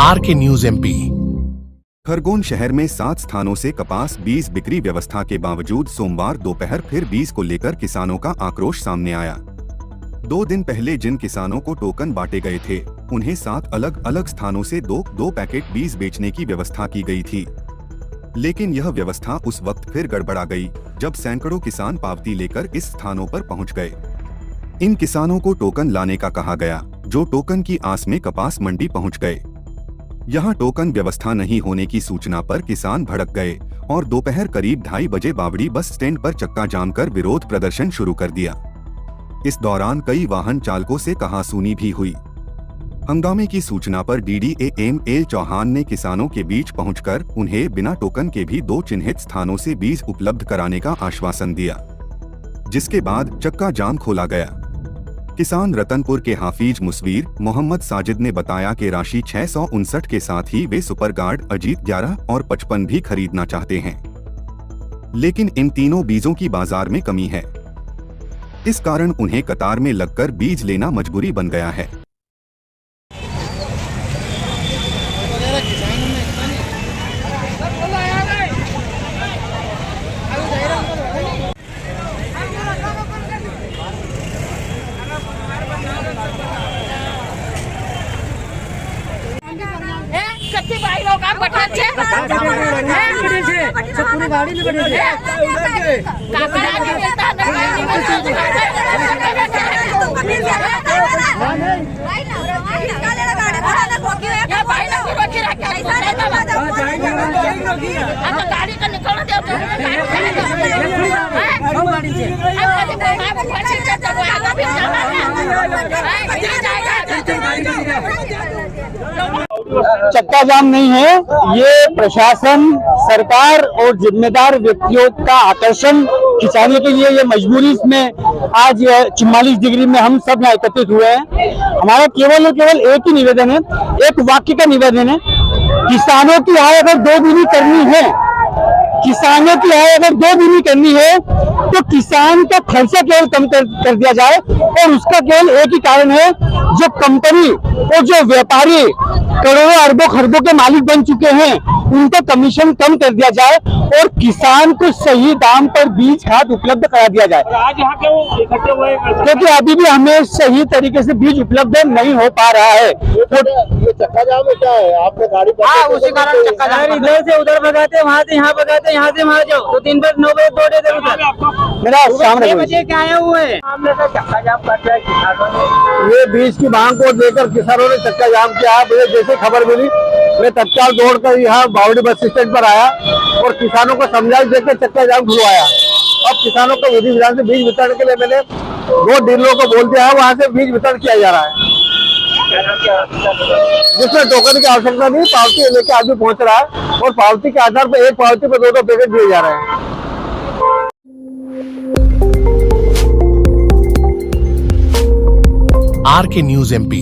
R K news MP. Khargone शहर में 7 स्थानों से कपास बीज बिक्री व्यवस्था के बावजूद सोमवार दोपहर फिर बीज को लेकर किसानों का आक्रोश सामने आया। 2 दिन पहले जिन किसानों को टोकन बांटे गए थे, उन्हें 7 अलग अलग स्थानों से 2 पैकेट बीज बेचने की व्यवस्था की गई थी। लेकिन यह व्यवस्था उस वक्त फिर गड़बड़ा गई जब सैकड़ों किसान पावती लेकर इस स्थानों पर पहुंच गए। इन किसानों को टोकन लाने का कहा गया, जो टोकन की आस में कपास मंडी पहुंच गए। यहाँ टोकन व्यवस्था नहीं होने की सूचना पर किसान भड़क गए और दोपहर करीब 2:30 बजे बावड़ी बस स्टैंड पर चक्का जाम कर विरोध प्रदर्शन शुरू कर दिया। इस दौरान कई वाहन चालकों से कहासुनी भी हुई। हंगामे की सूचना पर DDAML चौहान ने किसानों के बीच पहुंचकर उन्हें बिना टोकन के भी 2 चिन्हित स्थानों से बीज उपलब्ध कराने का आश्वासन दिया, जिसके बाद चक्का जाम खोला गया। किसान रतनपुर के हाफिज मुसवीर मोहम्मद साजिद ने बताया कि राशि 659 के साथ ही वे सुपर गार्ड अजीत 11 और 55 भी खरीदना चाहते हैं, लेकिन इन तीनों बीजों की बाजार में कमी है। इस कारण उन्हें कतार में लगकर बीज लेना मजबूरी बन गया है। भाई लोग आप बैठे छे सब पूरी गाड़ी में बैठे छे काका आगे मिलता है भाई लोग भी रोकी रखे अब गाड़ी का निकलना दे गाड़ी से चक्का जाम नहीं है, ये प्रशासन, सरकार और जिम्मेदार व्यक्तियों का आकर्षण खिंचाने के लिए ये मजबूरी में आज 44 डिग्री में हम सब यहाँ एकत्रित हुए हैं। हमारा केवल और केवल एक ही निवेदन है, एक वाक्य का निवेदन है, किसानों की आय अगर 2 गुनी करनी है, किसानों की आय अगर 2 गुनी करनी है तो किसान का खर्चा केवल कम कर दिया जाए। और उसका केवल एक ही कारण है, जो कंपनी और जो व्यापारी करोड़ों अरबों खरबों के मालिक बन चुके हैं, उनका कमीशन कम कर दिया जाए और किसान को सही दाम पर बीज खाद उपलब्ध करा दिया जाए। आज यहाँ के इकट्ठे हुए क्योंकि अभी भी हमें सही तरीके से बीज उपलब्ध नहीं हो पा रहा है। ये चक्का जाम में क्या है, आपने गाड़ी उसी कारण चक्का जाम, इधर से उधर भगाते, वहाँ से यहाँ भगाते, यहाँ से वहाँ जाओ, तो 3 बजे 9 बजे 2 बजे उधर मेरा सामने बजे क्या आए हुए हैं। चक्का जाम कर दिया किसानों ने। ये बीज की मांग को लेकर किसानों ने चक्का जाम किया। मुझे जैसे खबर मिली, मैं तत्काल दौड़कर यहाँ बावड़ी बस स्टैंड पर आया और किसानों को समझाइश देकर चक्का जाम खुलवाया। अब किसानों को विधि विधान से बीज वितरण के लिए मैंने 2 डीलरों को बोल दिया है, वहाँ से बीज वितरण किया जा रहा है, जिसमें टोकन की आवश्यकता नहीं, पावती लेके आदमी पहुँच रहा है और पावती के आधार पर एक पावती पर 2 पैकेट दिए जा रहे हैं। RK news MP.